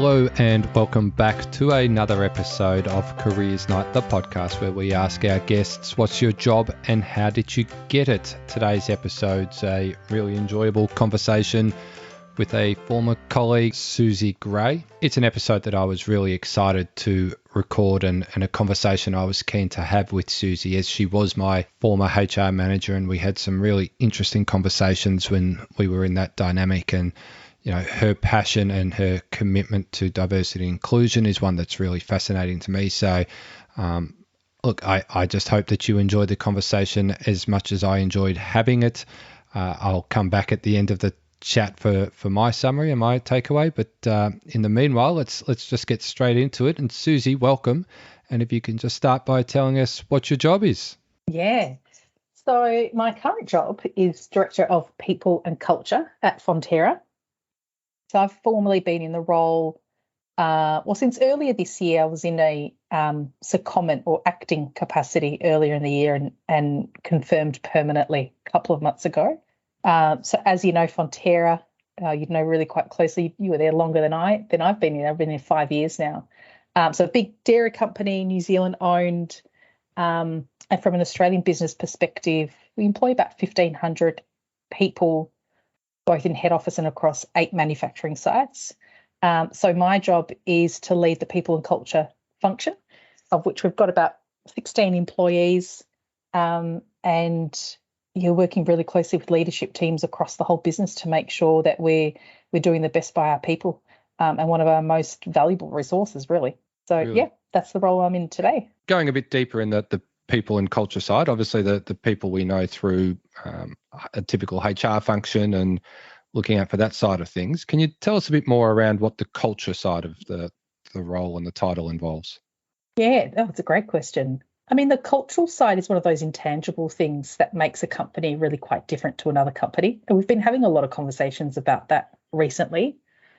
Hello and welcome back to another episode of Careers Night, the podcast where we ask our guests, what's your job and how did you get it? Today's episode's a really enjoyable conversation with a former colleague, Suzie Gray. It's an episode that I was really excited to record and a conversation I was keen to have with Suzie, as she was my former HR manager, and we had some really interesting conversations when we were in that dynamic. And you know, her passion and her commitment to diversity and inclusion is one that's really fascinating to me. So, look, I just hope that you enjoyed the conversation as much as I enjoyed having it. I'll come back at the end of the chat for my summary and my takeaway. But in the meanwhile, let's just get straight into it. And Suzie, welcome. And if you can just start by telling us what your job is. Yeah. So my current job is Director of People and Culture at Fonterra. So I've formerly been in the role, since earlier this year. I was in a secondment or acting capacity earlier in the year and confirmed permanently a couple of months ago. So as you know, Fonterra, you know really quite closely. You were there longer than I've been here. I've been here 5 years now. So a big dairy company, New Zealand owned, and from an Australian business perspective, we employ about 1,500 people, both in head office and across 8 manufacturing sites. So my job is to lead the people and culture function, of which we've got about 16 employees, and you're working really closely with leadership teams across the whole business to make sure that we're doing the best by our people, and one of our most valuable resources, really. So, really? Yeah, that's the role I'm in today. Going a bit deeper in the people and culture side, obviously the people we know through a typical HR function and looking out for that side of things. Can you tell us a bit more around what the culture side of the role and the title involves? Yeah, that's a great question. I mean, the cultural side is one of those intangible things that makes a company really quite different to another company. And we've been having a lot of conversations about that recently.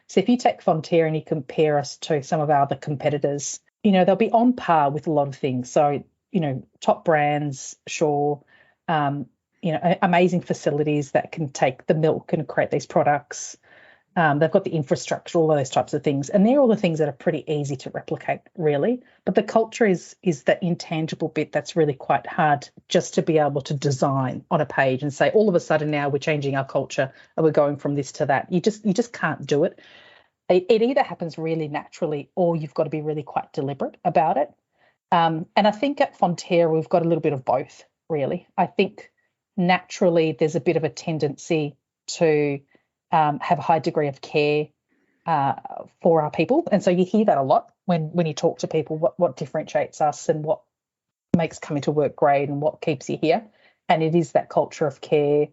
So if you take Fonterra and you compare us to some of our other competitors, you know, they'll be on par with a lot of things. So, you know, top brands, sure, amazing facilities that can take the milk and create these products. They've got the infrastructure, all of those types of things. And they're all the things that are pretty easy to replicate, really. But the culture is that intangible bit that's really quite hard just to be able to design on a page and say, all of a sudden now we're changing our culture and we're going from this to that. You just can't do it. It either happens really naturally or you've got to be really quite deliberate about it. And I think at Fonterra, we've got a little bit of both, really. I think naturally there's a bit of a tendency to have a high degree of care for our people. And so you hear that a lot when you talk to people, what differentiates us and what makes coming to work great and what keeps you here. And it is that culture of care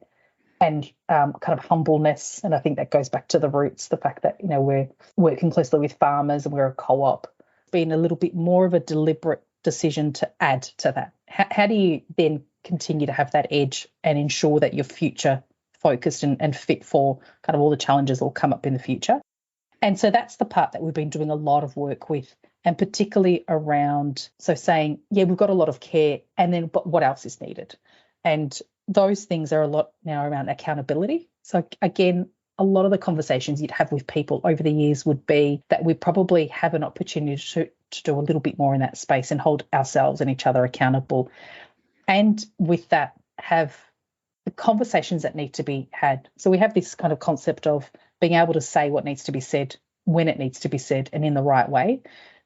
and kind of humbleness. And I think that goes back to the roots, the fact that, you know, we're working closely with farmers and we're a co-op. Been a little bit more of a deliberate decision to add to that. How do you then continue to have that edge and ensure that you're future focused and fit for kind of all the challenges that will come up in the future? And so that's the part that we've been doing a lot of work with, and particularly around, so saying, yeah, we've got a lot of care, and then but what else is needed? And those things are a lot now around accountability. So again, a lot of the conversations you'd have with people over the years would be that we probably have an opportunity to do a little bit more in that space and hold ourselves and each other accountable. And with that, have the conversations that need to be had. So we have this kind of concept of being able to say what needs to be said, when it needs to be said, and in the right way,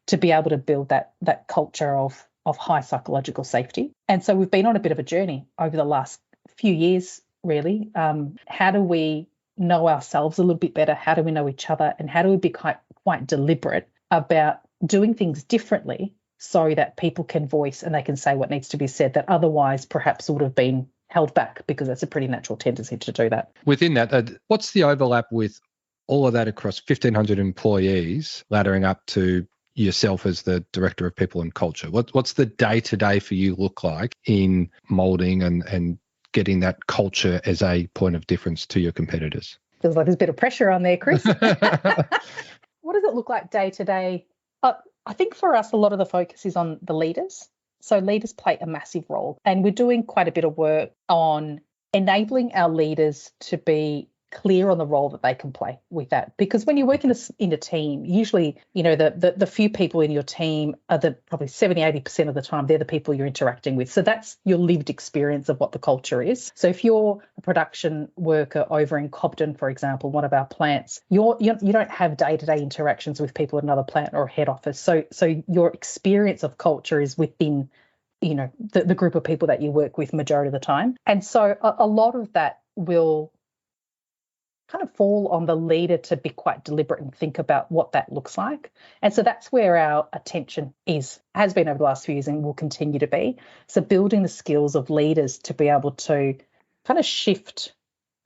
to be able to build that culture of high psychological safety. And so we've been on a bit of a journey over the last few years, really. How do we know ourselves a little bit better? How do we know each other? And how do we be quite deliberate about doing things differently so that people can voice and they can say what needs to be said that otherwise perhaps would have been held back, because that's a pretty natural tendency to do that. Within that, what's the overlap with all of that across 1,500 employees, laddering up to yourself as the Director of People and Culture? What's the day-to-day for you look like in moulding and getting that culture as a point of difference to your competitors? Feels like there's a bit of pressure on there, Chris. What does it look like day to day? I think for us, a lot of the focus is on the leaders. So leaders play a massive role, and we're doing quite a bit of work on enabling our leaders to be clear on the role that they can play with that. Because when you work in a team, usually, the few people in your team are probably 70-80% of the time, they're the people you're interacting with. So that's your lived experience of what the culture is. So if you're a production worker over in Cobden, for example, one of our plants, you don't have day-to-day interactions with people at another plant or head office. So your experience of culture is within the group of people that you work with majority of the time. And so a lot of that will kind of fall on the leader to be quite deliberate and think about what that looks like. And so that's where our attention has been over the last few years and will continue to be. So building the skills of leaders to be able to kind of shift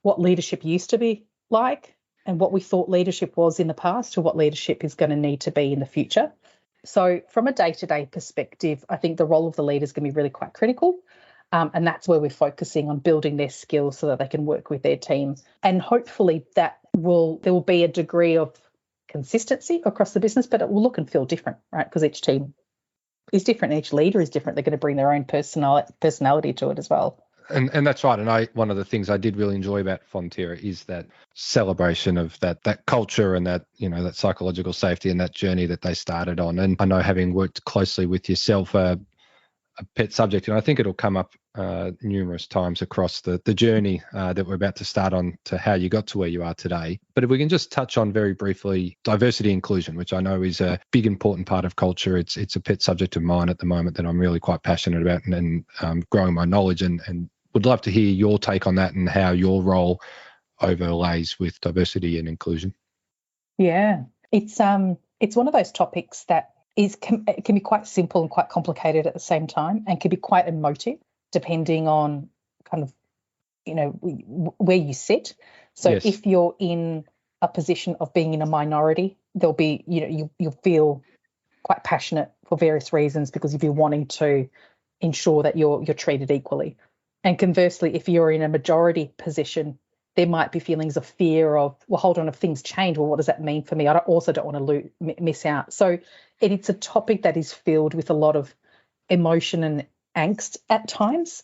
what leadership used to be like and what we thought leadership was in the past to what leadership is going to need to be in the future. So from a day-to-day perspective, I think the role of the leader is going to be really quite critical. And that's where we're focusing on building their skills so that they can work with their team. And hopefully there will be a degree of consistency across the business, but it will look and feel different, right? Because each team is different. Each leader is different. They're going to bring their own personality to it as well. And that's right. And one of the things I did really enjoy about Fonterra is that celebration of that culture and that, that psychological safety and that journey that they started on. And I know, having worked closely with yourself, a pet subject, and I think it'll come up numerous times across the journey that we're about to start on to how you got to where you are today. But if we can just touch on very briefly diversity inclusion, which I know is a big important part of culture. It's a pet subject of mine at the moment that I'm really quite passionate about and growing my knowledge and would love to hear your take on that and how your role overlays with diversity and inclusion. Yeah, it's one of those topics that it can be quite simple and quite complicated at the same time, and can be quite emotive depending on kind of where you sit. So yes. If you're in a position of being in a minority, there'll be you'll feel quite passionate for various reasons because you'll be wanting to ensure that you're treated equally. And conversely, if you're in a majority position, there might be feelings of fear of, well, hold on, if things change, well, what does that mean for me? I also don't want to miss out. So it's a topic that is filled with a lot of emotion and angst at times.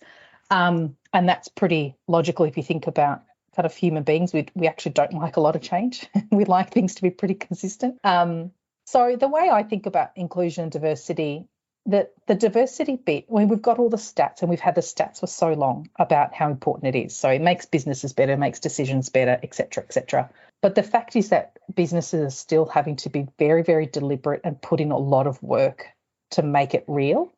And that's pretty logical if you think about kind of human beings. We actually don't like a lot of change. We like things to be pretty consistent. So the way I think about inclusion and diversity, the diversity bit, we've got all the stats and we've had the stats for so long about how important it is. So it makes businesses better, makes decisions better, et cetera, et cetera. But the fact is that businesses are still having to be very, very deliberate and put in a lot of work to make it real.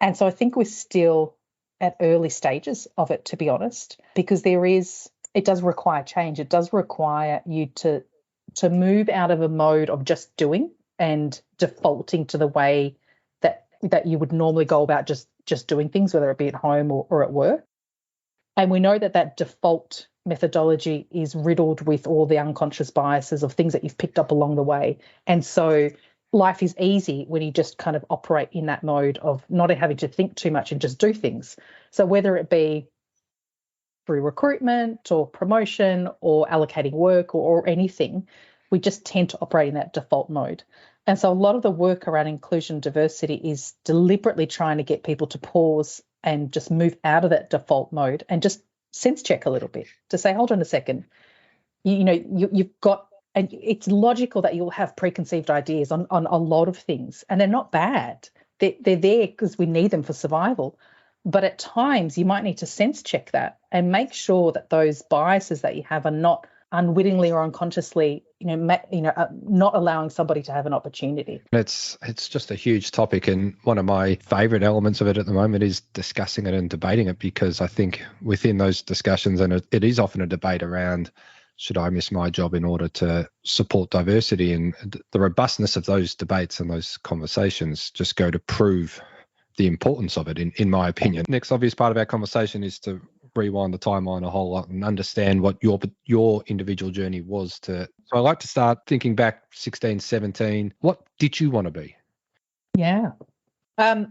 And so I think we're still at early stages of it, to be honest, because it does require change. It does require you to move out of a mode of just doing and defaulting to the way that you would normally go about just doing things, whether it be at home or at work. And we know that default methodology is riddled with all the unconscious biases of things that you've picked up along the way. And so life is easy when you just kind of operate in that mode of not having to think too much and just do things. So whether it be through recruitment or promotion or allocating work or anything, we just tend to operate in that default mode. And so a lot of the work around inclusion and diversity is deliberately trying to get people to pause and just move out of that default mode and just sense check a little bit to say, hold on a second, you've got, and it's logical that you'll have preconceived ideas on a lot of things, and they're not bad. They're there because we need them for survival. But at times you might need to sense check that and make sure that those biases that you have are not unwittingly or unconsciously, not allowing somebody to have an opportunity. It's just a huge topic, and one of my favourite elements of it at the moment is discussing it and debating it, because I think within those discussions, and it is often a debate around, should I miss my job in order to support diversity? And the robustness of those debates and those conversations just go to prove the importance of it, in my opinion. Next obvious part of our conversation is to rewind the timeline a whole lot and understand what your individual journey was to. So I like to start thinking back 16, 17. What did you want to be? Yeah.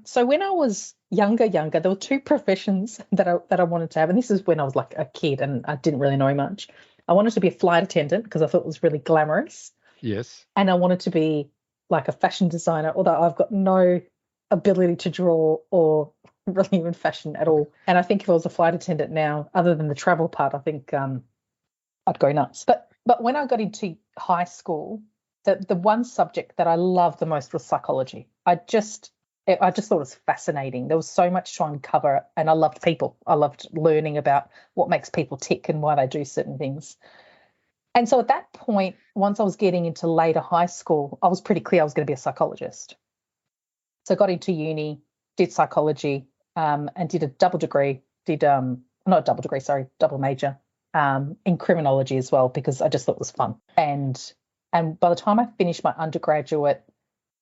So when I was younger, there were two professions that I wanted to have. And this is when I was like a kid and I didn't really know much. I wanted to be a flight attendant because I thought it was really glamorous. Yes. And I wanted to be like a fashion designer, although I've got no ability to draw or really even fashion at all. And I think if I was a flight attendant now, other than the travel part, I think I'd go nuts. But when I got into high school, the one subject that I loved the most was psychology. I just thought it was fascinating. There was so much to uncover, and I loved people. I loved learning about what makes people tick and why they do certain things. And so at that point, once I was getting into later high school, I was pretty clear I was going to be a psychologist. So I got into uni, did psychology, and did a double degree, not a double degree, sorry, double major in criminology as well, because I just thought it was fun. And by the time I finished my undergraduate,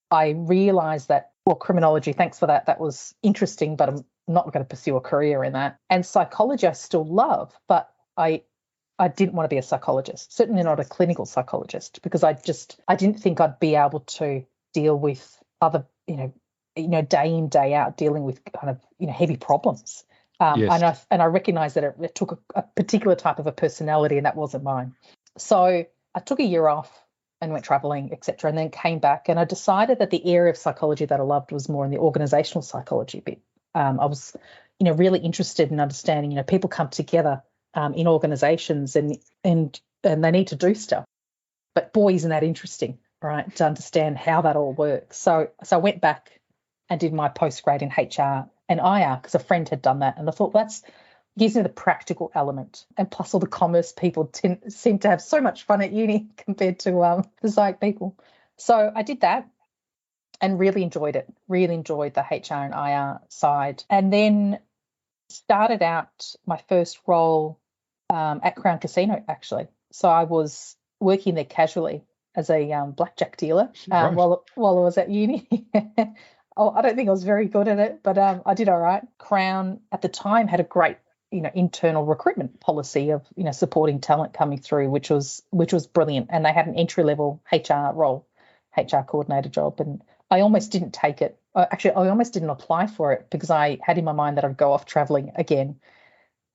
I realised that, well, criminology, thanks for that. That was interesting, but I'm not going to pursue a career in that. And psychology I still love, but I didn't want to be a psychologist, certainly not a clinical psychologist, because I didn't think I'd be able to deal with other, day in, day out, dealing with kind of, heavy problems. Yes. And I recognised that it took a particular type of a personality, and that wasn't mine. So I took a year off and went travelling, etc., and then came back, and I decided that the area of psychology that I loved was more in the organisational psychology bit. I was, really interested in understanding, people come together in organisations and they need to do stuff. But boy, isn't that interesting, right, to understand how that all works. So I went back and did my postgrad in HR and IR because a friend had done that, and I thought that's gives me the practical element, and plus all the commerce people seem to have so much fun at uni compared to the psych people. So I did that and really enjoyed it, really enjoyed the HR and IR side, and then started out my first role at Crown Casino, actually. So I was working there casually as a blackjack dealer Right. while I was at uni. Oh, I don't think I was very good at it, but I did all right. Crown at the time had a great, internal recruitment policy of, supporting talent coming through, which was brilliant. And they had an entry level HR role, HR coordinator job, and I almost didn't take it. Actually, I almost didn't apply for it because I had in my mind that I'd go off traveling again.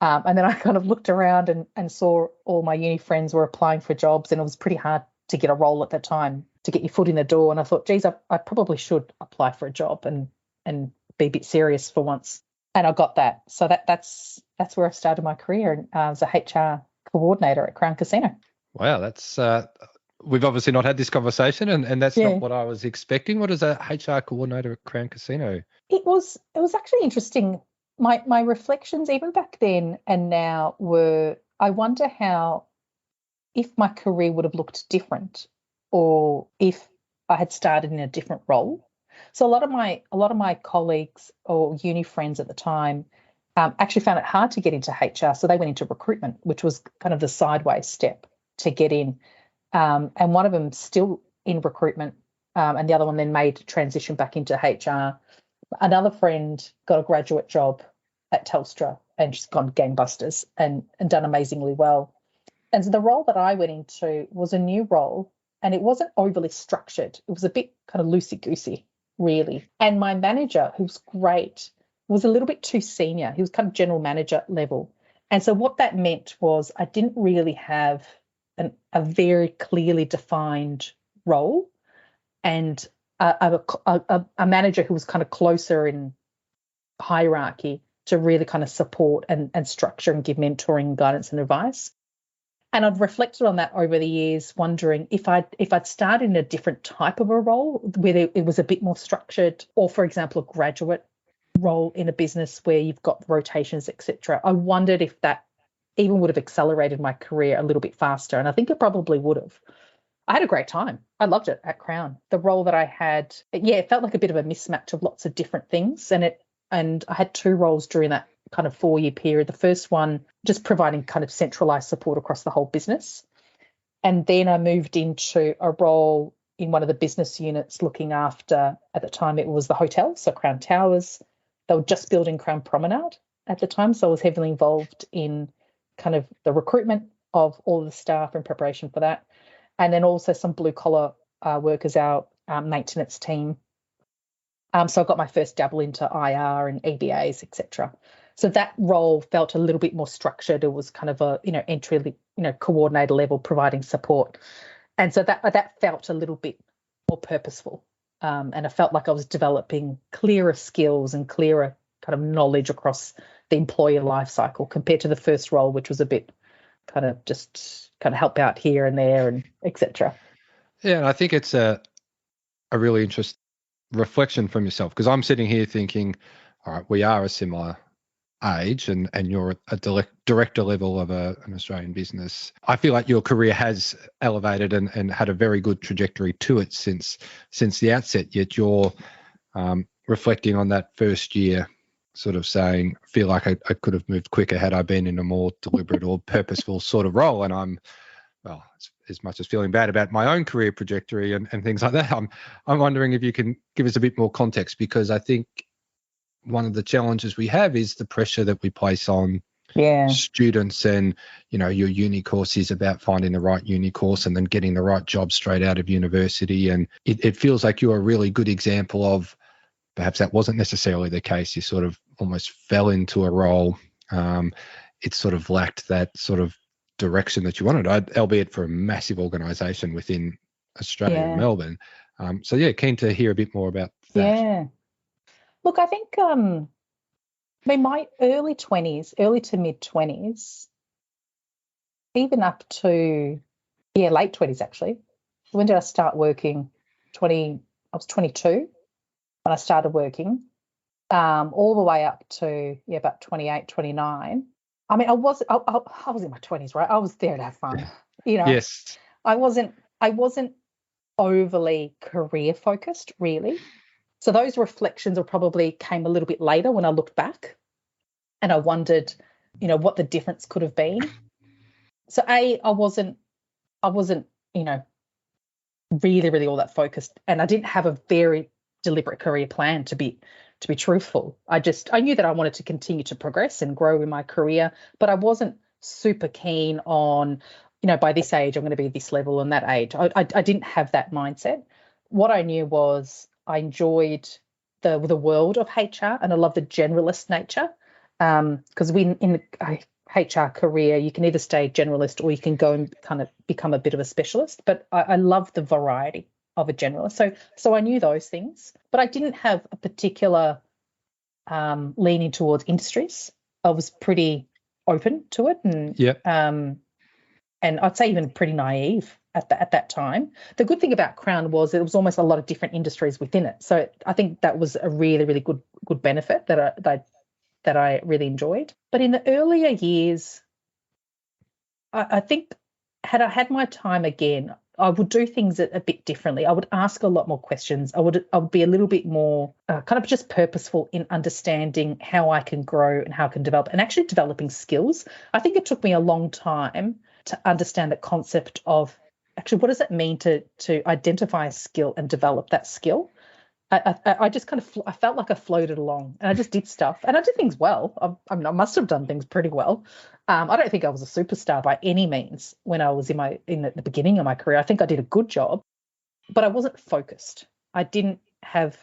And then I kind of looked around and saw all my uni friends were applying for jobs, and it was pretty hard to get a role at the time to get your foot in the door. And I thought, geez, I probably should apply for a job and be a bit serious for once. And I got that. So that's where I started my career as a HR coordinator at Crown Casino. Wow, that's we've obviously not had this conversation, and that's not what I was expecting. What is a HR coordinator at Crown Casino? It was actually interesting. My reflections even back then and now were, I wonder how, if my career would have looked different or if I had started in a different role. So a lot of my colleagues or uni friends at the time actually found it hard to get into HR, so they went into recruitment, which was kind of the sideways step to get in. And one of them still in recruitment, and the other one then made a transition back into HR. Another friend got a graduate job at Telstra and she's gone gangbusters and done amazingly well. And so the role that I went into was a new role, and it wasn't overly structured. It was a bit kind of loosey-goosey, really. And my manager, who was great, was a little bit too senior. He was kind of general manager level. And so what that meant was I didn't really have a very clearly defined role, and a manager who was kind of closer in hierarchy to really kind of support and structure and give mentoring, guidance and advice. And I've reflected on that over the years, wondering if I'd started in a different type of a role where it was a bit more structured, or, for example, a graduate role in a business where you've got rotations, etc. I wondered if that even would have accelerated my career a little bit faster. And I think it probably would have. I had a great time. I loved it at Crown. The role that I had, it felt like a bit of a mismatch of lots of different things. And I had two roles during that kind of 4-year period. The first one, just providing kind of centralized support across the whole business. And then I moved into a role in one of the business units looking after, at the time, it was the hotel, so Crown Towers. They were just building Crown Promenade at the time. So I was heavily involved in kind of the recruitment of all the staff in preparation for that. And then also some blue collar workers, our maintenance team. So I got my first dabble into IR and EBAs, etc. So that role felt a little bit more structured. It was kind of a entry coordinator level, providing support, and so that felt a little bit more purposeful. And I felt like I was developing clearer skills and clearer kind of knowledge across the employer life cycle compared to the first role, which was a bit kind of just kind of help out here and there and etc. Yeah, and I think it's a really interesting reflection from yourself, because I'm sitting here thinking, all right, we are a similar age and you're a director level of an Australian business. I feel like your career has elevated and had a very good trajectory to it since the outset, yet you're reflecting on that first year, sort of saying, I feel like I could have moved quicker had I been in a more deliberate or purposeful sort of role. And I'm, well, as much as feeling bad about my own career trajectory and things like that, I'm wondering if you can give us a bit more context, because I think one of the challenges we have is the pressure that we place on students, and your uni course is about finding the right uni course and then getting the right job straight out of university. And it feels like you're a really good example of perhaps that wasn't necessarily the case. You sort of almost fell into a role. It sort of lacked that sort of direction that you wanted, albeit for a massive organisation within Australia and Melbourne. So yeah, keen to hear a bit more about that. Yeah. Look, I think my early to mid 20s, even up to late 20s actually. When did I start working? I was 22 when I started working, all the way up to about 28, 29. I mean, I was in my 20s, right? I was there to have fun, Yes. I wasn't overly career focused, really. So those reflections probably came a little bit later when I looked back, and I wondered, what the difference could have been. So I wasn't, really, really all that focused, and I didn't have a very deliberate career plan, to be truthful. I knew that I wanted to continue to progress and grow in my career, but I wasn't super keen on, by this age I'm going to be this level and that age. I didn't have that mindset. What I knew was I enjoyed the world of HR, and I love the generalist nature, because in a HR career you can either stay generalist or you can go and kind of become a bit of a specialist. But I love the variety of a generalist. So I knew those things, but I didn't have a particular leaning towards industries. I was pretty open to it, and I'd say even pretty naive at that time. The good thing about Crown was it was almost a lot of different industries within it. So I think that was a really, really good benefit that I really enjoyed. But in the earlier years, I think had I had my time again, I would do things a bit differently. I would ask a lot more questions. I would be a little bit more kind of just purposeful in understanding how I can grow and how I can develop, and actually developing skills. I think it took me a long time to understand the concept of actually what does it mean to identify a skill and develop that skill. I just kind of I felt like I floated along, and I just did stuff, and I did things well. I mean, I must have done things pretty well. I don't think I was a superstar by any means when I was in the beginning of my career. I think I did a good job, but I wasn't focused. I didn't have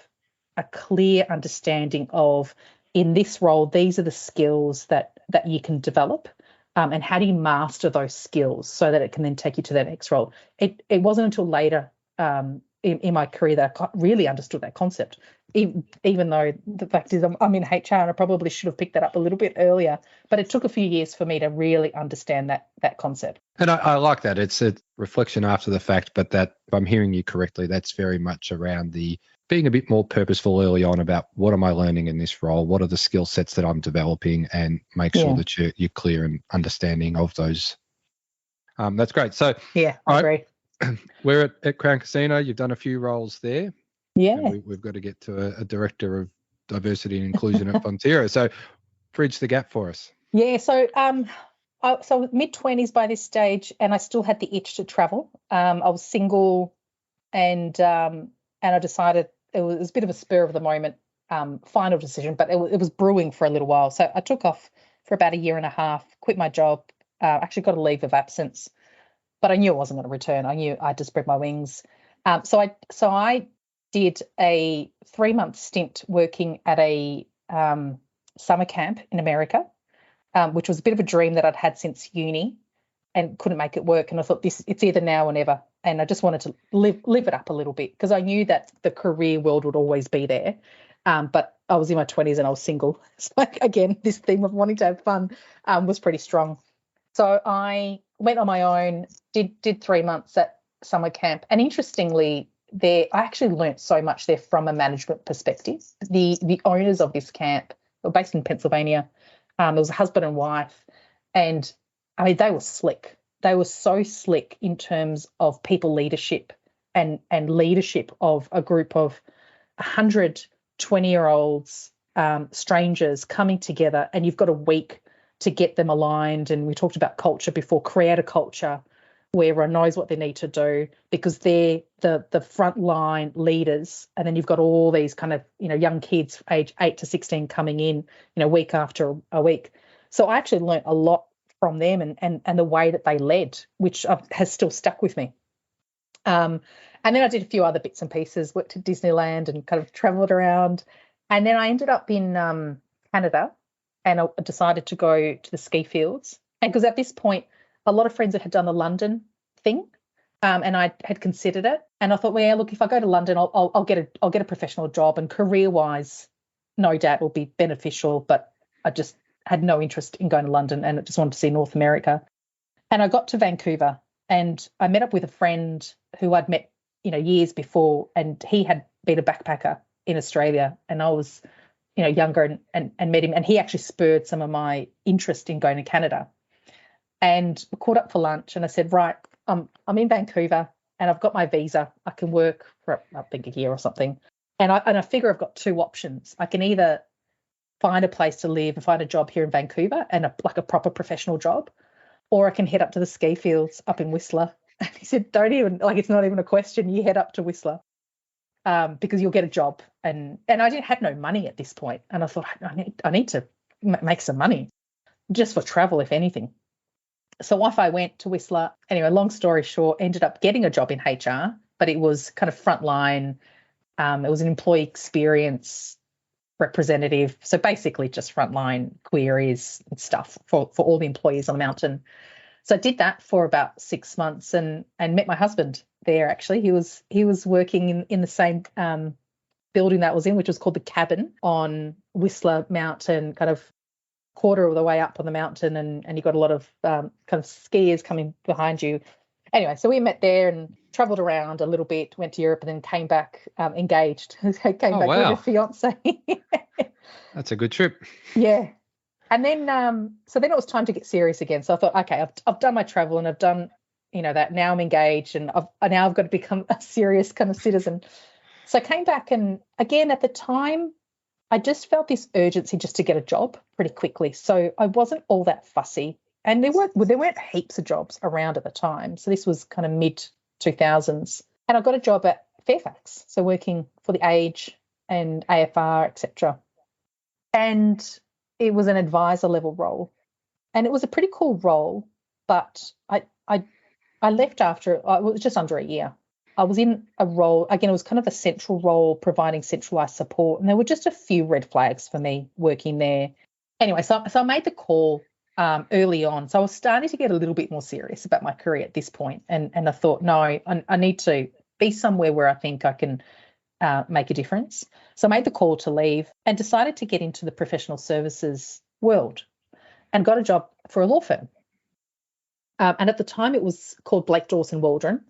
a clear understanding of, in this role, these are the skills that you can develop, and how do you master those skills so that it can then take you to that next role. It wasn't until later in my career that I really understood that concept, even though the fact is I'm in HR and I probably should have picked that up a little bit earlier, but it took a few years for me to really understand that concept. And I like that. It's a reflection after the fact, but that, if I'm hearing you correctly, that's very much around the being a bit more purposeful early on about what am I learning in this role, what are the skill sets that I'm developing, and make sure that you're clear and understanding of those. That's great. So yeah, I agree. We're at Crown Casino. You've done a few roles there. Yeah. We've got to get to a director of diversity and inclusion at Fonterra. So bridge the gap for us. Yeah. So I was mid-20s by this stage, and I still had the itch to travel. I was single, and I decided it was a bit of a spur of the moment final decision, but it was brewing for a little while. So I took off for about a year and a half, quit my job, actually got a leave of absence. But I knew I wasn't going to return. I knew I had to spread my wings. So I did a 3-month stint working at a summer camp in America, which was a bit of a dream that I'd had since uni and couldn't make it work. And I thought it's either now or never. And I just wanted to live it up a little bit, because I knew that the career world would always be there. But I was in my 20s and I was single. So again, this theme of wanting to have fun was pretty strong. So I went on my own, did 3 months at summer camp, and interestingly, there I actually learnt so much there from a management perspective. The owners of this camp were based in Pennsylvania. There was a husband and wife, and I mean they were slick. They were so slick in terms of people leadership and leadership of a group of 100 20-year-olds, strangers coming together, and you've got a week to get them aligned. And we talked about culture before. Create a culture where everyone knows what they need to do, because they're the frontline leaders. And then you've got all these kind of, young kids age 8 to 16 coming in, week after a week. So I actually learnt a lot from them and the way that they led, which has still stuck with me. And then I did a few other bits and pieces, worked at Disneyland and kind of travelled around. And then I ended up in Canada, and I decided to go to the ski fields. And because at this point, a lot of friends had done the London thing, and I had considered it. And I thought, well, yeah, look, if I go to London, I'll get a professional job, and career-wise, no doubt will be beneficial. But I just had no interest in going to London, and I just wanted to see North America. And I got to Vancouver, and I met up with a friend who I'd met, years before, and he had been a backpacker in Australia, and I was, younger and met him, and he actually spurred some of my interest in going to Canada. And we caught up for lunch, and I said, right, I'm in Vancouver, and I've got my visa. I can work for, I think, a year or something. And I figure I've got two options. I can either find a place to live and find a job here in Vancouver, and a proper professional job, or I can head up to the ski fields up in Whistler. And he said, don't even, it's not even a question. You head up to Whistler, because you'll get a job. And I had no money at this point. And I thought, I need to make some money just for travel, if anything. So off I went to Whistler. Anyway, long story short, ended up getting a job in HR, but it was kind of frontline. It was an employee experience representative. So basically just frontline queries and stuff for all the employees on the mountain. So I did that for about 6 months and met my husband there. Actually, he was working in the same building that I was in, which was called the Cabin on Whistler Mountain, kind of quarter of the way up on the mountain, and you got a lot of kind of skiers coming behind you. Anyway, so we met there and travelled around a little bit, went to Europe, and then came back engaged. Came back with a fiance. That's a good trip. Yeah. And then, so then it was time to get serious again. So I thought, okay, I've done my travel, and I've done, that. Now I'm engaged, and I've got to become a serious kind of citizen. So I came back, and again, at the time, I just felt this urgency just to get a job pretty quickly. So I wasn't all that fussy, and there weren't heaps of jobs around at the time. So this was kind of mid 2000s, and I got a job at Fairfax, so working for the Age and AFR, etc. And it was an advisor level role, and it was a pretty cool role, but I left after it was just under a year. I was in a role, again, it was kind of a central role, providing centralized support, and there were just a few red flags for me working there. Anyway, so I made the call early on. So I was starting to get a little bit more serious about my career at this point, and I thought, no, I need to be somewhere where I think I can make a difference. So I made the call to leave and decided to get into the professional services world, and got a job for a law firm. And at the time it was called Blake Dawson Waldron.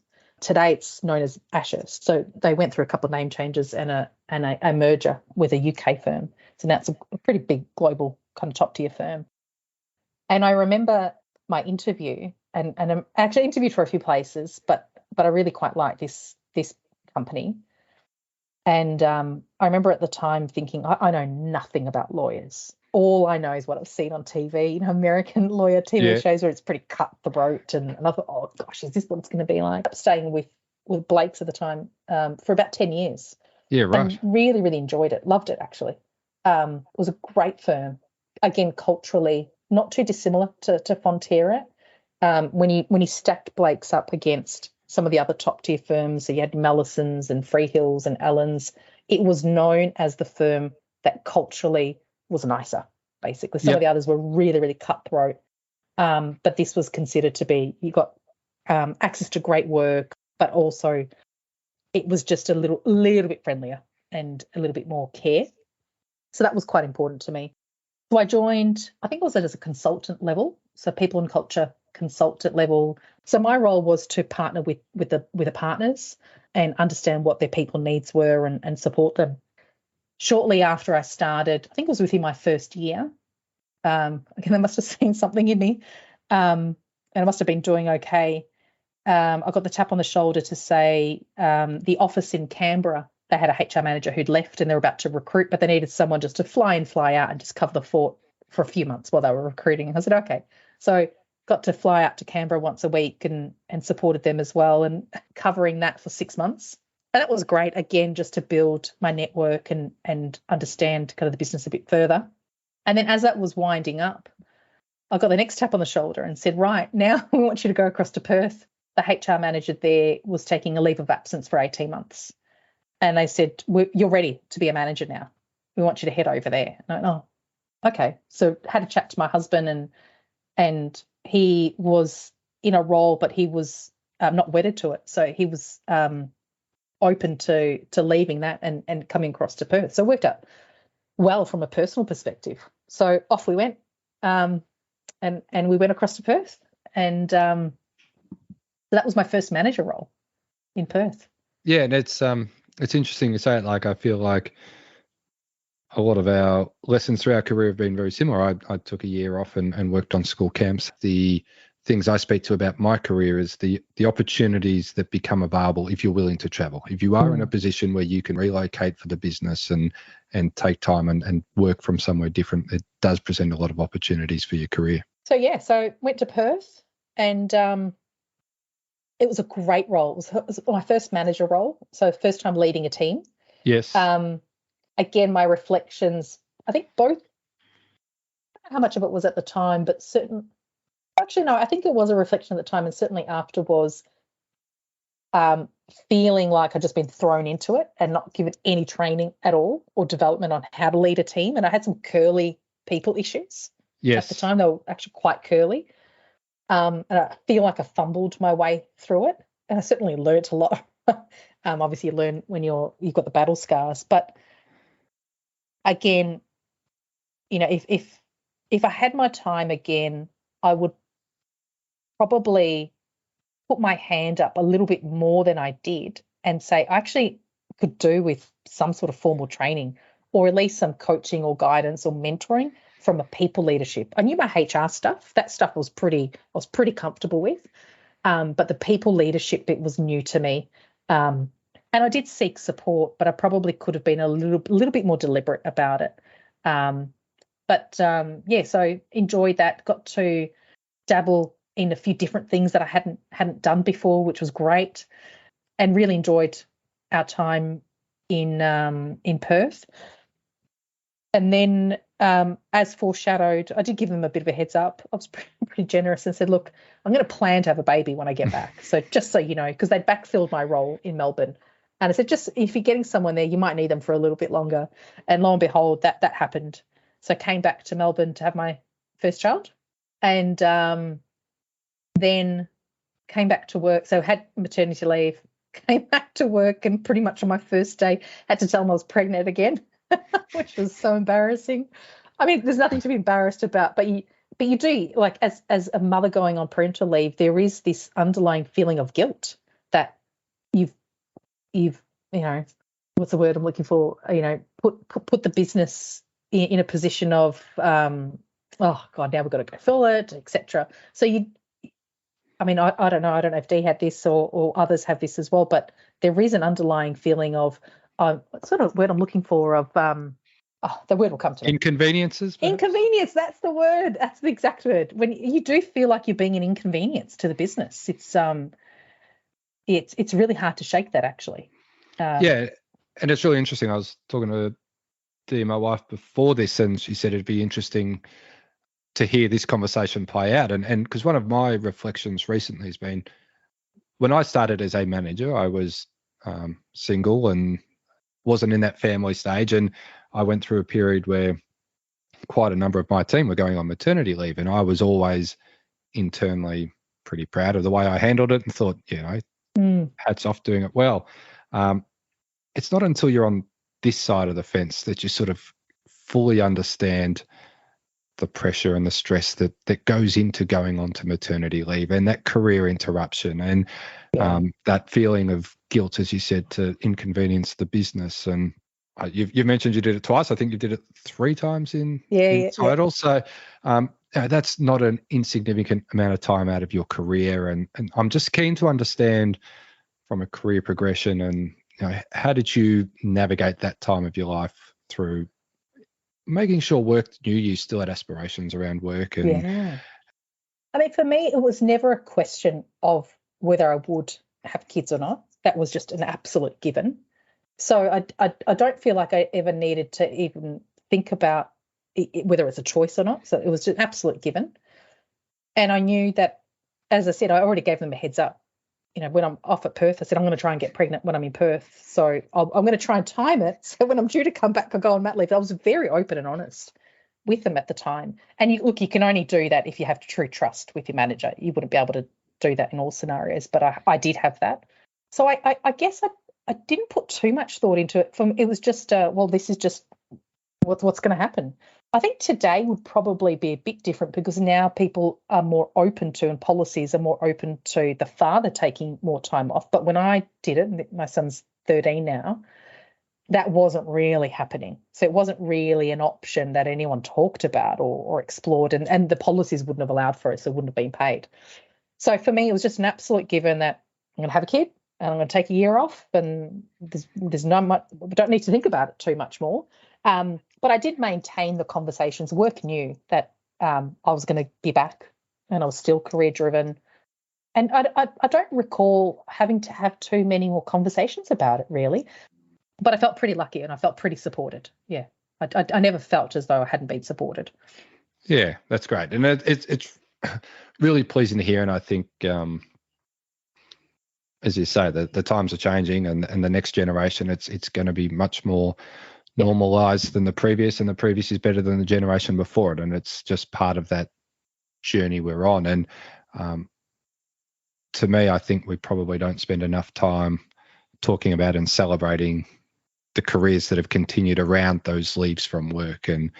Today it's known as Ashurst. So they went through a couple of name changes and a merger with a UK firm. So now it's a pretty big global kind of top tier firm. And I remember my interview, and I actually interviewed for a few places, but I really quite liked this company. And I remember at the time thinking, I know nothing about lawyers. All I know is what I've seen on TV, American lawyer TV shows where it's pretty cutthroat. And I thought, oh, gosh, is this what it's going to be like? Staying with Blake's at the time for about 10 years. Yeah, right. And really, really enjoyed it. Loved it, actually. It was a great firm. Again, culturally, not too dissimilar to Fonterra. When you stacked Blake's up against some of the other top tier firms, so you had Mallisons and Freehills and Allens, it was known as the firm that culturally was nicer, basically. Some of the others were really, really cutthroat. But this was considered to be, you got access to great work, but also it was just a little bit friendlier and a little bit more care. So that was quite important to me. So I joined, I think it was as a consultant level, so people and culture consultant level. So my role was to partner with the partners and understand what their people needs were and support them. Shortly after I started, I think it was within my first year. Again, they must have seen something in me, and I must have been doing okay. I got the tap on the shoulder to say the office in Canberra, they had a HR manager who'd left and they were about to recruit, but they needed someone just to fly in, fly out and just cover the fort for a few months while they were recruiting. And I said, okay. So got to fly out to Canberra once a week and supported them as well, and covering that for 6 months. And that was great, again, just to build my network and understand kind of the business a bit further. And then as that was winding up, I got the next tap on the shoulder and said, right, now we want you to go across to Perth. The HR manager there was taking a leave of absence for 18 months. And they said, you're ready to be a manager now. We want you to head over there. And I went, oh, okay. So had a chat to my husband, and he was in a role, but he was not wedded to it. So he was open to leaving that and coming across to Perth. So it worked out well from a personal perspective. So off we went, and we went across to Perth, and so that was my first manager role in Perth. Yeah, and it's interesting you say it. Like, I feel like a lot of our lessons through our career have been very similar. I took a year off and worked on school camps. The things I speak to about my career is the opportunities that become available if you're willing to travel. If you are in a position where you can relocate for the business and take time and work from somewhere different, it does present a lot of opportunities for your career. So went to Perth, and it was a great role. It was my first manager role, so first time leading a team. Yes. Again, my reflections, I think both, I don't know how much of it was at the time, but I think it was a reflection at the time, and certainly after was feeling like I'd just been thrown into it and not given any training at all or development on how to lead a team. And I had some curly people issues. Yes. At the time, they were actually quite curly. And I feel like I fumbled my way through it, and I certainly learnt a lot. Obviously, you learn when you've got the battle scars. But again, if I had my time again, I would probably put my hand up a little bit more than I did and say I actually could do with some sort of formal training, or at least some coaching or guidance or mentoring from a people leadership. I knew my HR stuff. That stuff I was pretty comfortable with. But the people leadership bit was new to me. And I did seek support, but I probably could have been a little bit more deliberate about it. So enjoyed that. Got to dabble in a few different things that I hadn't done before, which was great, and really enjoyed our time in Perth. And then, as foreshadowed, I did give them a bit of a heads up. I was pretty generous and said, look, I'm going to plan to have a baby when I get back. So just so you know, because they'd backfilled my role in Melbourne. And I said, just if you're getting someone there, you might need them for a little bit longer. And lo and behold, that happened. So I came back to Melbourne to have my first child, and then came back to work. So had maternity leave, came back to work, and pretty much on my first day had to tell them I was pregnant again. Which was so embarrassing. I mean, there's nothing to be embarrassed about, but you do, like, as a mother going on parental leave, there is this underlying feeling of guilt that you've what's the word I'm looking for? Put the business in a position of oh God, now we've got to go fill it, etc. So I don't know if Dee had this or others have this as well, but there is an underlying feeling of sort of word I'm looking for of the word will come to me. Inconveniences? Perhaps? Inconvenience, that's the word. That's the exact word. When you do feel like you're being an inconvenience to the business, it's really hard to shake that, actually. Yeah, and it's really interesting. I was talking to Dee, my wife, before this, and she said it'd be interesting to hear this conversation play out. And because one of my reflections recently has been, when I started as a manager, I was single and wasn't in that family stage, and I went through a period where quite a number of my team were going on maternity leave, and I was always internally pretty proud of the way I handled it and thought, hats off, doing it well. It's not until you're on this side of the fence that you sort of fully understand the pressure and the stress that goes into going on to maternity leave, and that career interruption, and that feeling of guilt, as you said, to inconvenience the business. And you mentioned you did it twice. I think you did it 3 times in total. So that's not an insignificant amount of time out of your career. And I'm just keen to understand from a career progression, and how did you navigate that time of your life through making sure work knew you still had aspirations around work? And I mean, for me, it was never a question of whether I would have kids or not. That was just an absolute given. So I don't feel like I ever needed to even think about whether it's a choice or not. So it was just an absolute given. And I knew that, as I said, I already gave them a heads up. When I'm off at Perth, I said, I'm going to try and get pregnant when I'm in Perth. So I'm going to try and time it. So when I'm due to come back, I go on mat leave. I was very open and honest with them at the time. And you can only do that if you have true trust with your manager. You wouldn't be able to do that in all scenarios, but I did have that. So I guess I didn't put too much thought into it. It was just, this is just what's going to happen. I think today would probably be a bit different because now people are more open to, and policies are more open to, the father taking more time off. But when I did it, my son's 13 now, that wasn't really happening. So it wasn't really an option that anyone talked about or explored, and the policies wouldn't have allowed for it, so it wouldn't have been paid. So for me, it was just an absolute given that I'm going to have a kid and I'm going to take a year off, and there's not much, we don't need to think about it too much more. But I did maintain the conversations. Work knew that I was going to be back, and I was still career driven. And I don't recall having to have too many more conversations about it, really. But I felt pretty lucky, and I felt pretty supported. Yeah, I never felt as though I hadn't been supported. Yeah, that's great. And it's really pleasing to hear. And I think, as you say, the times are changing, and the next generation, it's going to be much more normalized than the previous, and the previous is better than the generation before it. And it's just part of that journey we're on. And to me, I think we probably don't spend enough time talking about and celebrating the careers that have continued around those leaves from work. And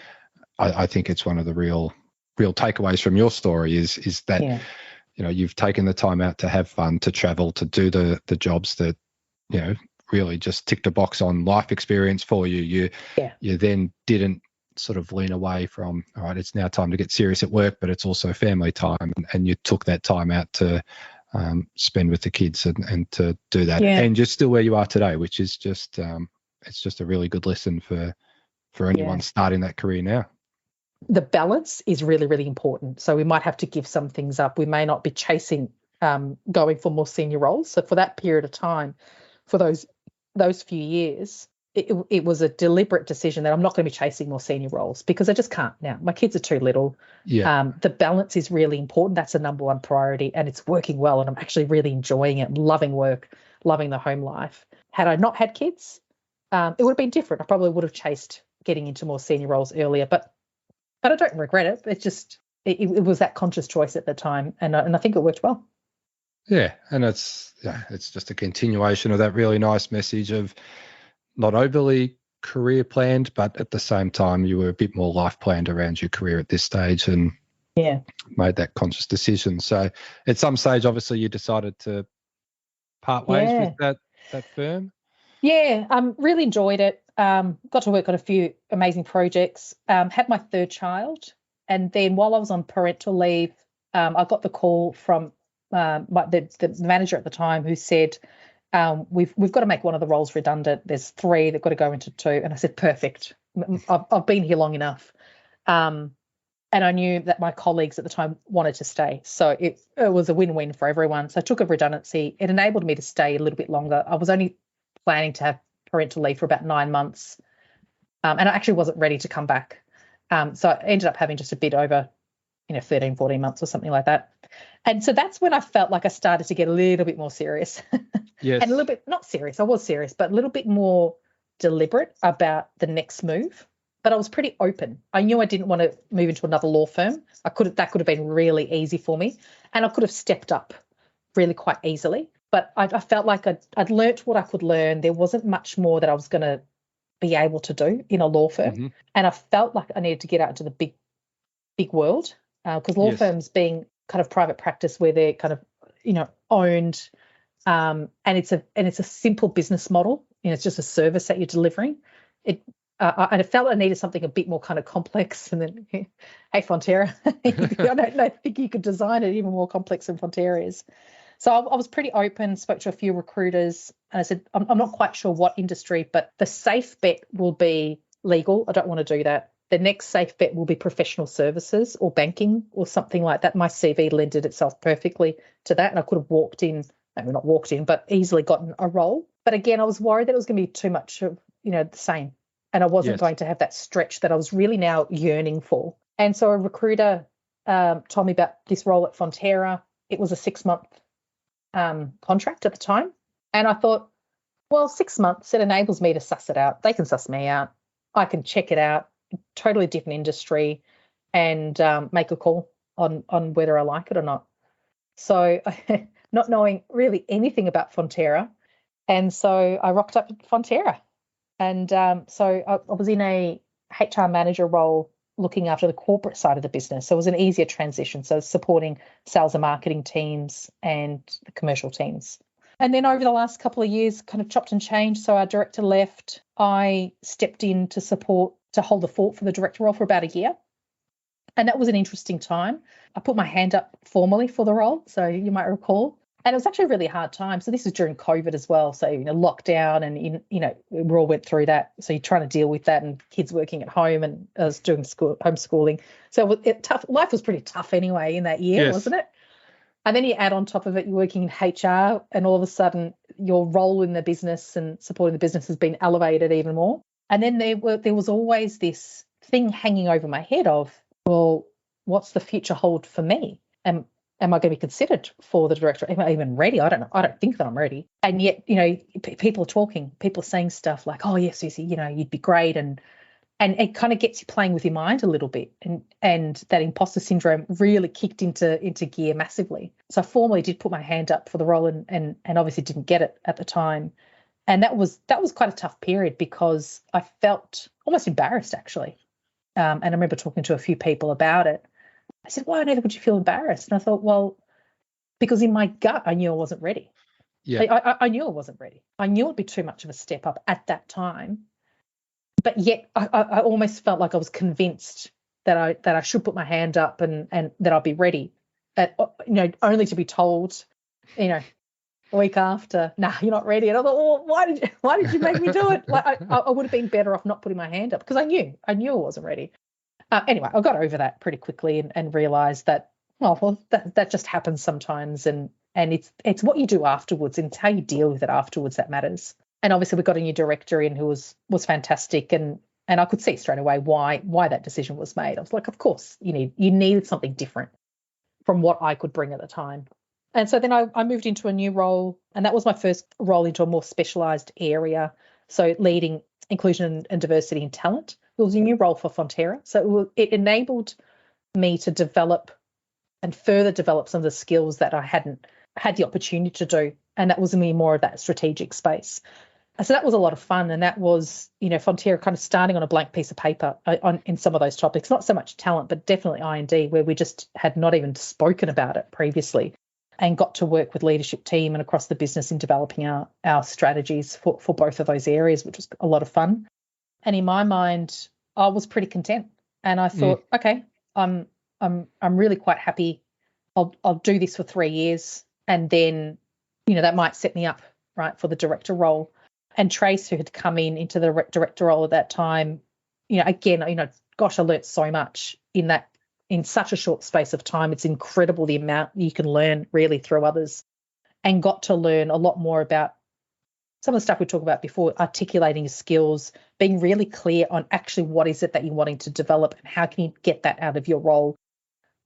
I think it's one of the real takeaways from your story is that you've taken the time out to have fun, to travel, to do the jobs that really just ticked a box on life experience for you. You then didn't sort of lean away from, all right, it's now time to get serious at work, but it's also family time, and you took that time out to spend with the kids and to do that. And you're still where you are today, which is just it's just a really good lesson for anyone starting that career now. The balance is really, really important. So we might have to give some things up. We may not be chasing going for more senior roles. So for that period of time, for those few years, it was a deliberate decision that I'm not going to be chasing more senior roles because I just can't now. My kids are too little. The balance is really important. That's the number one priority, and it's working well, and I'm actually really enjoying it. I'm loving work, loving the home life. Had I not had kids, it would have been different. I probably would have chased getting into more senior roles earlier, but I don't regret it. It's just it was that conscious choice at the time, and I think it worked well. Yeah, and it's just a continuation of that really nice message of not overly career planned, but at the same time you were a bit more life planned around your career at this stage, and made that conscious decision. So at some stage, obviously, you decided to part ways with that firm. Yeah, really enjoyed it. Got to work on a few amazing projects. Had my third child, and then while I was on parental leave, I got the call from the manager at the time who said, we've got to make one of the roles redundant. There's 3 that got to go into 2. And I said, perfect. I've been here long enough. And I knew that my colleagues at the time wanted to stay. So it was a win-win for everyone. So I took a redundancy. It enabled me to stay a little bit longer. I was only planning to have parental leave for about 9 months. And I actually wasn't ready to come back. So I ended up having just a bit over 13, 14 months or something like that. And so that's when I felt like I started to get a little bit more serious. Yes. And a little bit, not serious, I was serious, but a little bit more deliberate about the next move. But I was pretty open. I knew I didn't want to move into another law firm. That could have been really easy for me. And I could have stepped up really quite easily. But I felt like I'd learnt what I could learn. There wasn't much more that I was going to be able to do in a law firm. Mm-hmm. And I felt like I needed to get out into the big world, because law Yes. firms being kind of private practice where they're kind of, owned, and it's a simple business model. It's just a service that you're delivering. I felt I needed something a bit more kind of complex, and then, hey, Fonterra, I don't think you could design it even more complex than Fonterra is. So I was pretty open, spoke to a few recruiters, and I said, I'm not quite sure what industry, but the safe bet will be legal. I don't want to do that. The next safe bet will be professional services or banking or something like that. My CV lended itself perfectly to that, and I could have walked in, maybe not walked in, but easily gotten a role. But again, I was worried that it was going to be too much of, the same, and I wasn't going to have that stretch that I was really now yearning for. And so a recruiter told me about this role at Fonterra. It was a 6-month contract at the time. And I thought, well, 6 months, it enables me to suss it out. They can suss me out. I can check it out, totally different industry, and make a call on whether I like it or not. So not knowing really anything about Fonterra. And so I rocked up at Fonterra. And so I was in a HR manager role looking after the corporate side of the business. So it was an easier transition. So supporting sales and marketing teams and the commercial teams. And then over the last couple of years, kind of chopped and changed. So our director left. I stepped in to hold the fort for the director role for about a year. And that was an interesting time. I put my hand up formally for the role, so you might recall. And it was actually a really hard time. So this was during COVID as well. So, lockdown, and, we all went through that. So you're trying to deal with that, and kids working at home, and I was doing homeschooling. So tough. Life was pretty tough anyway in that year, wasn't it? And then you add on top of it, you're working in HR, and all of a sudden your role in the business and supporting the business has been elevated even more. And then there was always this thing hanging over my head of, well, what's the future hold for me? Am I going to be considered for the director? Am I even ready? I don't know. I don't think that I'm ready. And yet, people are talking, people are saying stuff like, oh, yes, Suzie, you'd be great. And it kind of gets you playing with your mind a little bit. And that imposter syndrome really kicked into gear massively. So I formally did put my hand up for the role, and obviously didn't get it at the time. And that was quite a tough period, because I felt almost embarrassed, actually. And I remember talking to a few people about it. I said, why on earth would you feel embarrassed? And I thought, well, because in my gut, I knew I wasn't ready. Yeah. I knew I wasn't ready. I knew it'd be too much of a step up at that time. But yet I almost felt like I was convinced that I should put my hand up and that I'd be ready. Only to be told, a week after, nah, you're not ready. And I thought, well, why did you make me do it? Like I would have been better off not putting my hand up, because I knew I wasn't ready. Anyway, I got over that pretty quickly and realised that, well, that just happens sometimes, and it's what you do afterwards, and it's how you deal with it afterwards that matters. And obviously we got a new director in who was fantastic, and I could see straight away why that decision was made. I was like, of course, you needed something different from what I could bring at the time. And so then I moved into a new role, and that was my first role into a more specialised area, so leading inclusion and diversity and talent. It was a new role for Fonterra, so it enabled me to develop and further develop some of the skills that I hadn't had the opportunity to do, and that was me more of that strategic space. So that was a lot of fun, and that was, Fonterra kind of starting on a blank piece of paper in some of those topics, not so much talent, but definitely I&D, where we just had not even spoken about it previously, and got to work with leadership team and across the business in developing our strategies for both of those areas, which was a lot of fun. And in my mind, I was pretty content, and I thought, okay, I'm really quite happy. I'll do this for 3 years, and then, that might set me up right for the director role. And Trace, who had come into the director role at that time, again, gosh, I learnt so much in such a short space of time. It's incredible the amount you can learn really through others, and got to learn a lot more about some of the stuff we talked about before, articulating your skills, being really clear on actually what is it that you're wanting to develop, and how can you get that out of your role.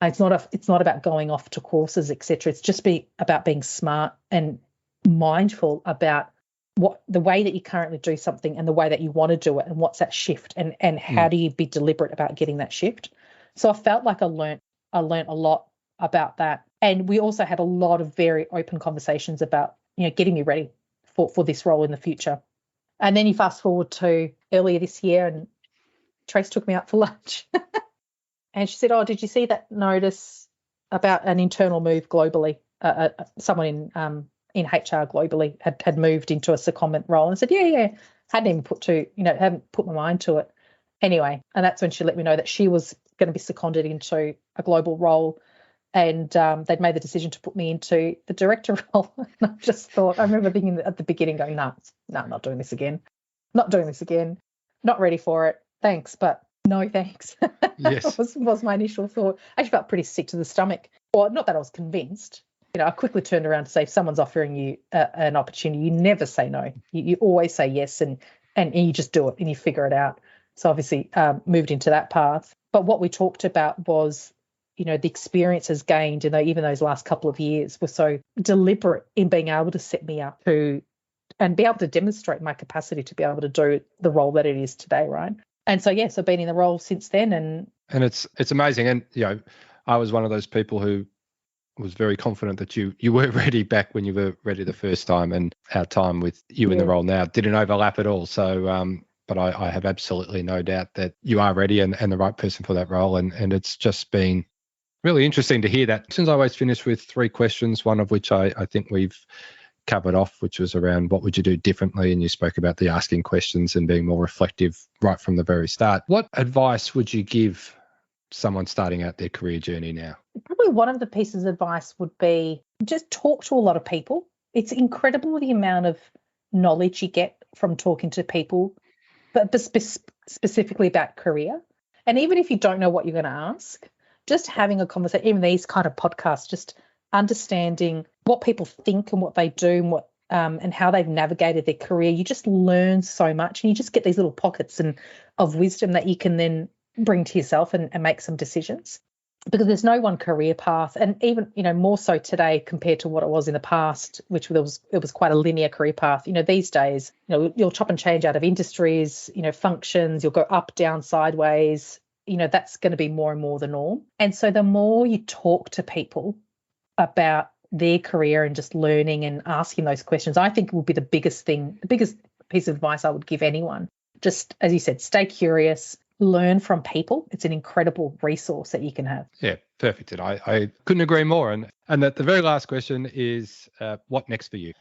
It's not about going off to courses, etc. It's just about being smart and mindful about what the way that you currently do something and the way that you want to do it, and what's that shift, and how do you be deliberate about getting that shift. So I felt like I learnt a lot about that. And we also had a lot of very open conversations about, getting me ready for this role in the future. And then you fast forward to earlier this year, and Trace took me out for lunch. And she said, "Oh, did you see that notice about an internal move globally? Someone in HR globally had moved into a secondment role." And I said, "Yeah. Hadn't even hadn't put my mind to it." Anyway, and that's when she let me know that she was going to be seconded into a global role, and they'd made the decision to put me into the director role. And I just thought, I remember thinking at the beginning, going, "No, I'm not doing this again. Not doing this again. Not ready for it. Thanks, but no thanks." Yes. was my initial thought. I actually felt pretty sick to the stomach. Well, not that I was convinced. I quickly turned around to say, if someone's offering you an opportunity, you never say no. You always say yes, and you just do it and you figure it out. So obviously moved into that path. But what we talked about was, the experiences gained in even those last couple of years were so deliberate in being able to set me up and be able to demonstrate my capacity to be able to do the role that it is today, right? And so, yes, I've been in the role since then. And it's amazing. And, I was one of those people who was very confident that you were ready back when you were ready the first time, and our time with you in the role now didn't overlap at all. So, but I have absolutely no doubt that you are ready and the right person for that role. And it's just been really interesting to hear that. Since I always finish with 3 questions, one of which I think we've covered off, which was around what would you do differently, and you spoke about the asking questions and being more reflective right from the very start. What advice would you give someone starting out their career journey now? Probably one of the pieces of advice would be just talk to a lot of people. It's incredible the amount of knowledge you get from talking to people, but specifically about career. And even if you don't know what you're going to ask, just having a conversation, even these kind of podcasts, just understanding what people think and what they do and how they've navigated their career, you just learn so much, and you just get these little pockets of wisdom that you can then bring to yourself and make some decisions. Because there's no one career path, and even more so today compared to what it was in the past, which it was quite a linear career path. These days, you'll chop and change out of industries, functions, you'll go up, down, sideways. That's going to be more and more the norm. And so the more you talk to people about their career and just learning and asking those questions, I think will be the biggest piece of advice I would give anyone. Just as you said, stay curious. Learn from people. It's an incredible resource that you can have. Yeah, perfect. And I couldn't agree more. And that the very last question is, what next for you?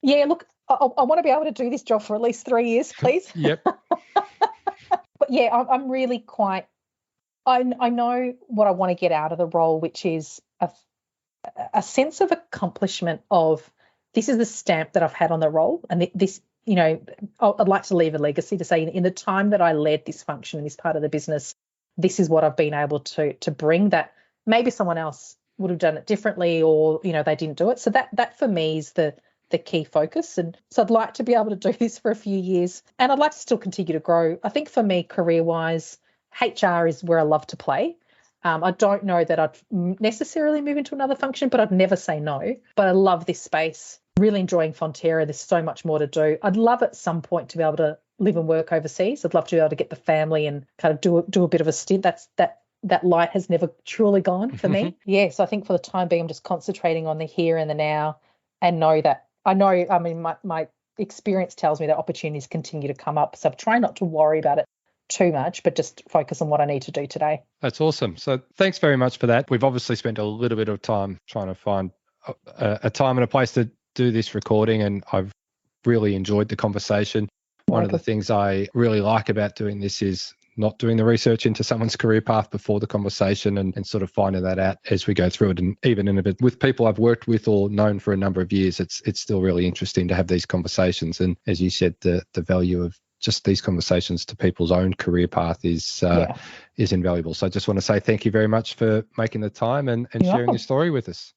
Yeah, look, I want to be able to do this job for at least 3 years, please. Yep. But yeah, I'm really I know what I want to get out of the role, which is a sense of accomplishment of, this is the stamp that I've had on the role, and this, I'd like to leave a legacy to say, in the time that I led this function in this part of the business, this is what I've been able to bring, that maybe someone else would have done it differently, or they didn't do it. So that for me is the key focus. And so I'd like to be able to do this for a few years, and I'd like to still continue to grow. I think for me, career-wise, HR is where I love to play. I don't know that I'd necessarily move into another function, but I'd never say no. But I love this space. Really enjoying Fonterra. There's so much more to do. I'd love at some point to be able to live and work overseas. I'd love to be able to get the family and kind of do a bit of a stint. That light has never truly gone for me. Yeah, so I think for the time being, I'm just concentrating on the here and the now, and my experience tells me that opportunities continue to come up. So I'm trying not to worry about it too much, but just focus on what I need to do today. That's awesome. So thanks very much for that. We've obviously spent a little bit of time trying to find a time and a place to do this recording, and I've really enjoyed the conversation. One of the things I really like about doing this is not doing the research into someone's career path before the conversation, and sort of finding that out as we go through it. And even in a bit with people I've worked with or known for a number of years, it's still really interesting to have these conversations. And as you said, the value of just these conversations to people's own career path is invaluable. So I just want to say thank you very much for making the time and sharing your story with us.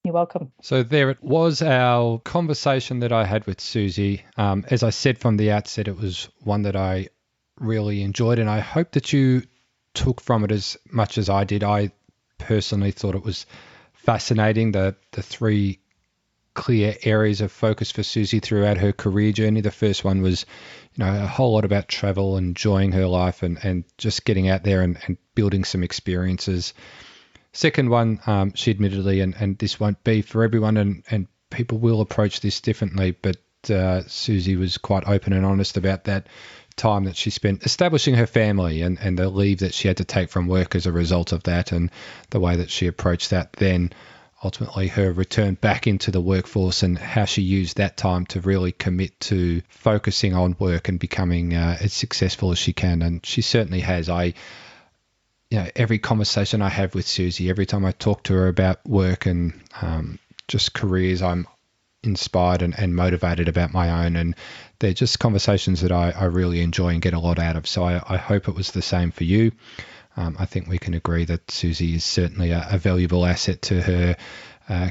You're welcome. So there it was, our conversation that I had with Suzie. As I said from the outset, it was one that I really enjoyed, and I hope that you took from it as much as I did. I personally thought it was fascinating, the 3 clear areas of focus for Suzie throughout her career journey. The first one was, a whole lot about travel, enjoying her life, and just getting out there and building some experiences. Second one, she admittedly, and this won't be for everyone, and people will approach this differently, but Suzie was quite open and honest about that, time that she spent establishing her family and the leave that she had to take from work as a result of that, and the way that she approached that, then ultimately her return back into the workforce and how she used that time to really commit to focusing on work and becoming as successful as she can. And she certainly has. Every conversation I have with Suzie, every time I talk to her about work and just careers, I'm inspired and motivated about my own, and they're just conversations that I really enjoy and get a lot out of. So I hope it was the same for you. I think we can agree that Suzie is certainly a valuable asset to her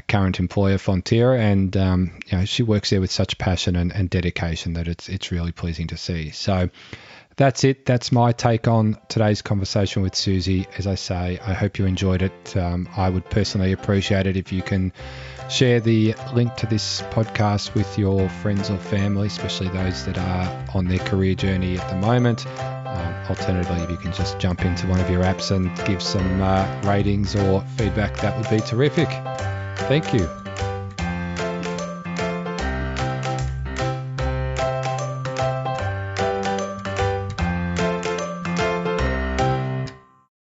current employer, Fonterra, and she works there with such passion and dedication that it's really pleasing to see. So that's it. That's my take on today's conversation with Suzie. As I say, I hope you enjoyed it. I would personally appreciate it if you can share the link to this podcast with your friends or family, especially those that are on their career journey at the moment. Alternatively, if you can just jump into one of your apps and give some ratings or feedback, that would be terrific. Thank you.